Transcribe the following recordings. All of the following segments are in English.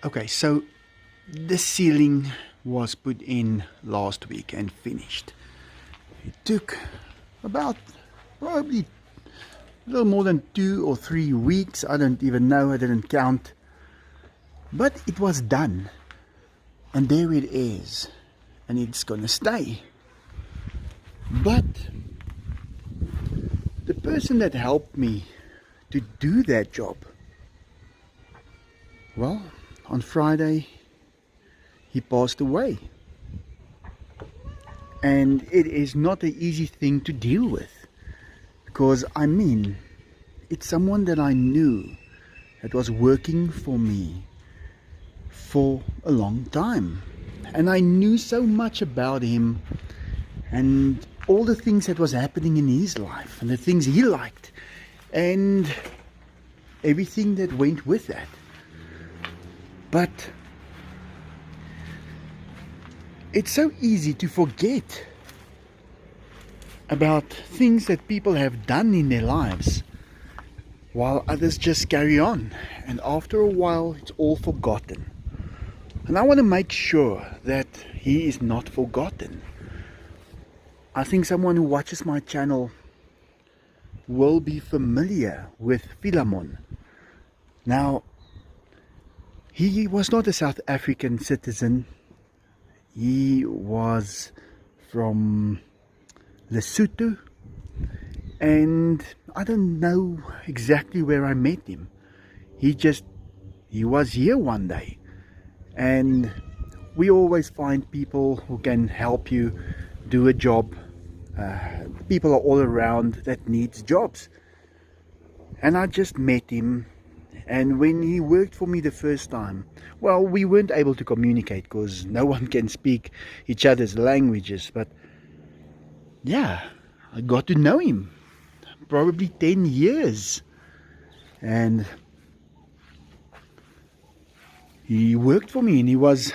Okay, so the ceiling was put in last week and finished. It took about probably a little more than 2 or 3 weeks. I don't even know, I didn't count. But it was done. And there it is. And it's gonna stay. But the person that helped me to do that job, well, on Friday he passed away. And it is not an easy thing to deal with. Because, I mean, it's someone that I knew that was working for me for a long time. And I knew so much about him and all the things that was happening in his life and the things he liked and everything that went with that. But it's so easy to forget about things that people have done in their lives while others just carry on, and after a while it's all forgotten. And I want to make sure that he is not forgotten. I think someone who watches my channel will be familiar with Philemon. Now, he was not a South African citizen. He was from Lesotho, and I don't know exactly where I met him. He was here one day, and we always find people who can help you do a job. People are all around that needs jobs, and I just met him. And when he worked for me the first time, well, we weren't able to communicate because no one can speak each other's languages, but yeah, I got to know him probably 10 years, and he worked for me, and he was,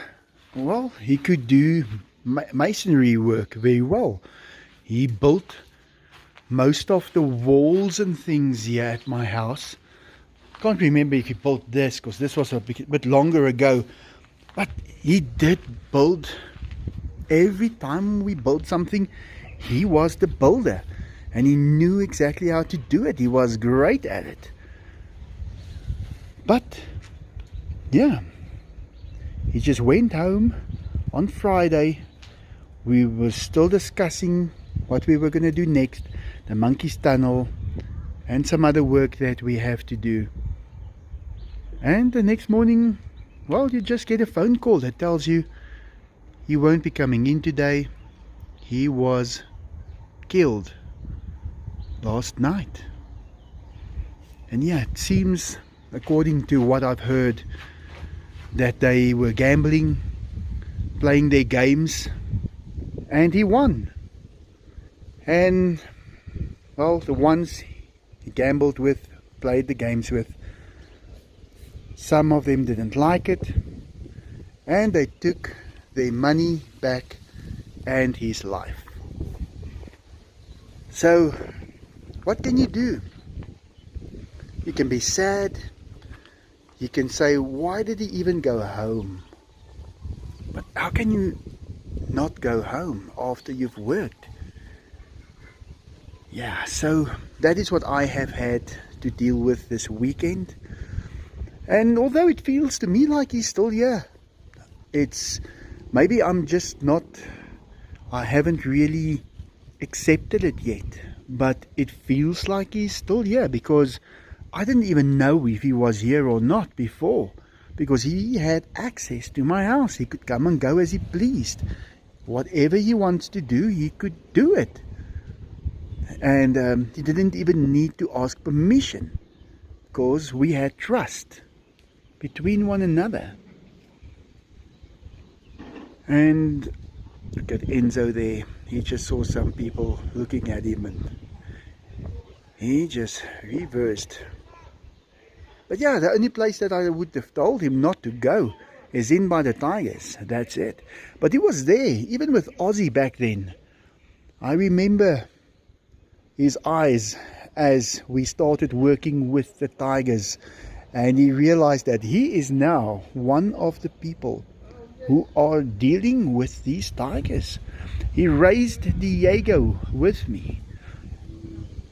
well, he could do masonry work very well. He built most of the walls and things here at my house. Can't remember if he built this because this was a bit longer ago, but he did build. Every time we built something, he was the builder, and he knew exactly how to do it. He was great at it. But yeah, he just went home on Friday. We were still discussing what we were going to do next, the Monkey's Tunnel and some other work that we have to do. And the next morning, well, you just get a phone call that tells you he won't be coming in today. He was killed last night. And yeah, it seems, according to what I've heard, that they were gambling, playing their games, and he won. And well, the ones he gambled with, played the games with, some of them didn't like it, and they took their money back and his life. So what can you do? You can be sad. You can say, why did he even go home? But how can you not go home after you've worked? Yeah, so that is what I have had to deal with this weekend. And although it feels to me like he's still here, it's maybe I'm just not, I haven't really accepted it yet, but it feels like he's still here, because I didn't even know if he was here or not before, because he had access to my house. He could come and go as he pleased. Whatever he wants to do, he could do it. And he didn't even need to ask permission, because we had trust between one another. And look at Enzo there. He just saw some people looking at him and he just reversed. But yeah, the only place that I would have told him not to go is in by the tigers. That's it. But he was there, even with Ozzy back then. I remember his eyes as we started working with the tigers And he realized that he is now one of the people who are dealing with these tigers. He raised Diego with me.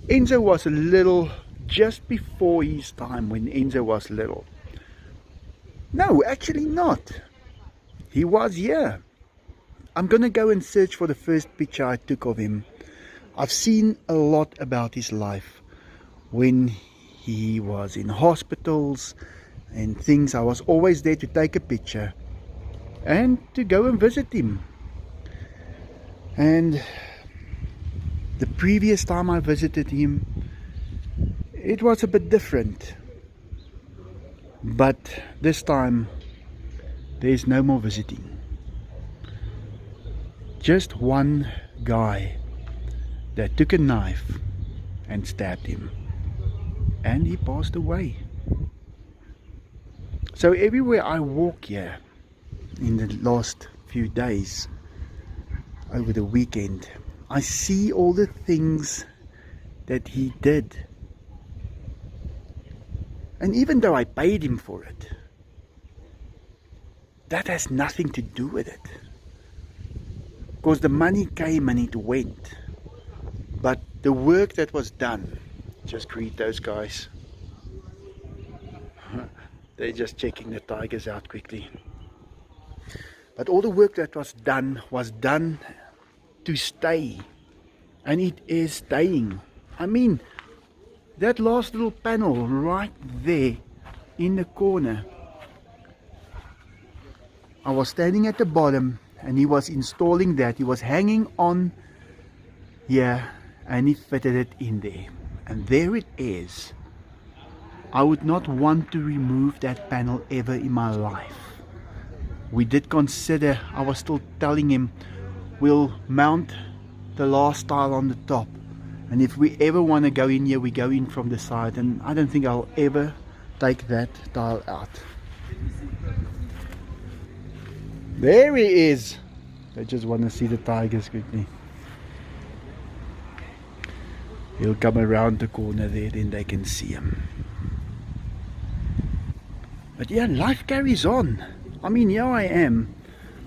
Enzo was a little, just before his time when Enzo was little. No, actually not. He was here. I'm gonna go and search for the first picture I took of him. I've seen a lot about his life. When he was in hospitals and things, I was always there to take a picture and to go and visit him. And the previous time I visited him, it was a bit different. But this time, there's no more visiting. Just one guy that took a knife and stabbed him. And he passed away. So everywhere I walk here in the last few days, over the weekend, I see all the things that he did. And even though I paid him for it, that has nothing to do with it. Because the money came and it went. But the work that was done, just greet those guys. They're just checking the tigers out quickly. But all the work that was done to stay. And it is staying. I mean, that last little panel right there in the corner. I was standing at the bottom and he was installing that. He was hanging on here and he fitted it in there. And there it is. I would not want to remove that panel ever in my life. We did consider, I was still telling him, we'll mount the last tile on the top. And if we ever want to go in here, we go in from the side. And I don't think I'll ever take that tile out. There he is. I just want to see the tigers quickly. He'll come around the corner there, then they can see him. But yeah, life carries on. I mean, here I am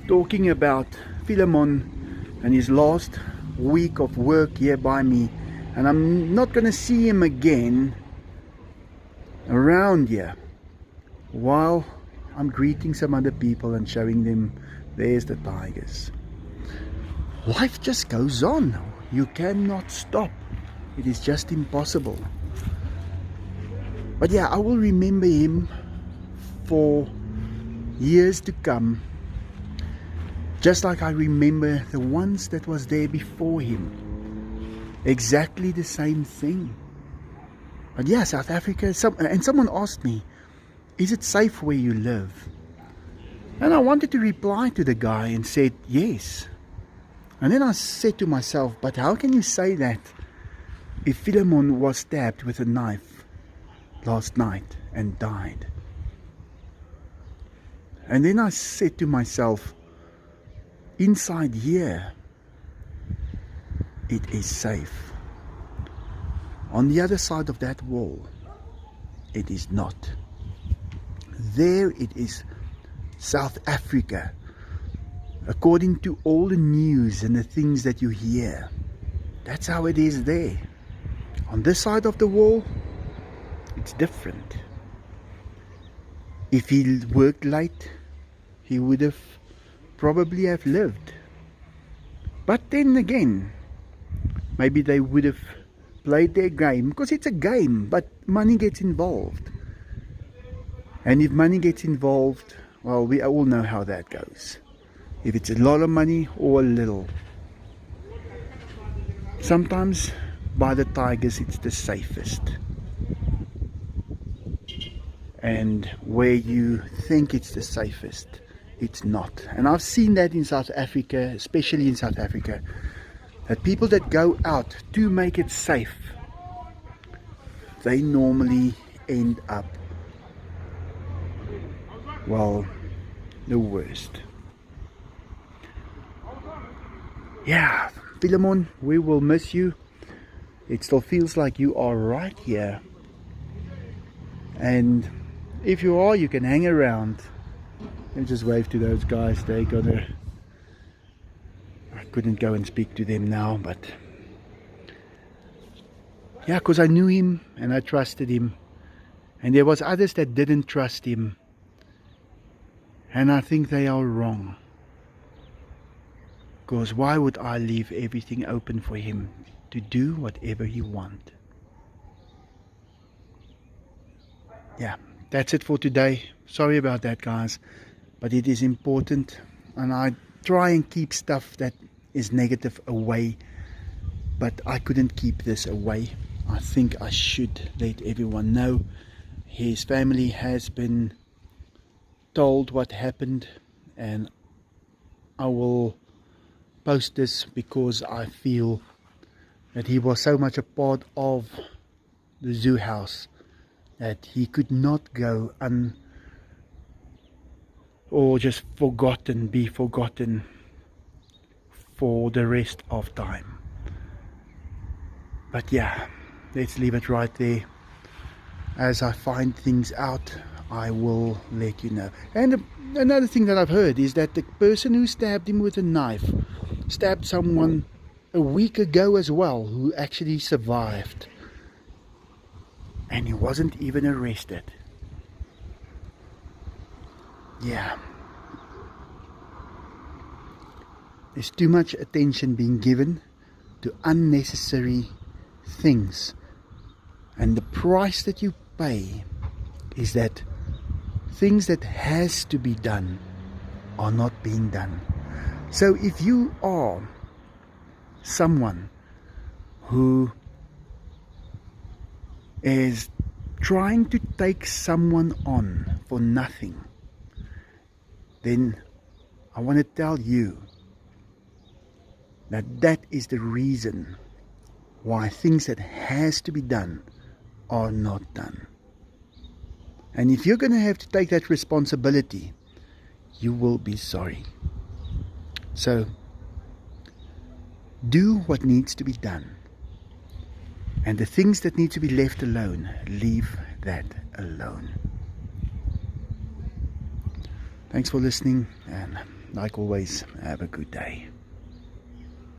talking about Philemon and his last week of work here by me. And I'm not going to see him again around here while I'm greeting some other people and showing them there's the tigers. Life just goes on. You cannot stop. It is just impossible. But yeah, I will remember him for years to come. Just like I remember the ones that was there before him. Exactly the same thing. But yeah, South Africa, and someone asked me, is it safe where you live? And I wanted to reply to the guy and said, yes. And then I said to myself, but how can you say that if Philemon was stabbed with a knife last night and died? And then I said to myself, inside here, it is safe. On the other side of that wall, it is not. There it is South Africa, according to all the news and the things that you hear. That's how it is there. On this side of the wall, it's different. If he worked late, he would have probably have lived. But then again, maybe they would have played their game, because it's a game, but money gets involved. And if money gets involved, well, we all know how that goes. If it's a lot of money or a little. Sometimes by the tigers it's the safest. And where you think it's the safest, it's not. And I've seen that in South Africa, especially in South Africa, that people that go out to make it safe, they normally end up, well, the worst. Yeah, Philemon, we will miss you. It still feels like you are right here. And if you are, you can hang around. Let me just wave to those guys. They gotta, I couldn't go and speak to them now, but yeah, because I knew him and I trusted him, and there was others that didn't trust him, and I think they are wrong. Because why would I leave everything open for him to do whatever he wants? Yeah, that's it for today. Sorry about that, guys, but it is important, and I try and keep stuff that is negative away, but I couldn't keep this away. I think I should let everyone know. His family has been told what happened, and I will post this because I feel that he was so much a part of the zoo house that he could not go or just be forgotten for the rest of time. But yeah, let's leave it right there. As I find things out, I will let you know. And another thing that I've heard is that the person who stabbed him with a knife stabbed someone a week ago as well, who actually survived, and he wasn't even arrested. Yeah, there's too much attention being given to unnecessary things, and the price that you pay is that things that has to be done are not being done. So if you are someone who is trying to take someone on for nothing, then I want to tell you that that is the reason why things that has to be done are not done. And if you're going to have to take that responsibility, you will be sorry. So do what needs to be done, and the things that need to be left alone, leave that alone. Thanks for listening, and like always, have a good day.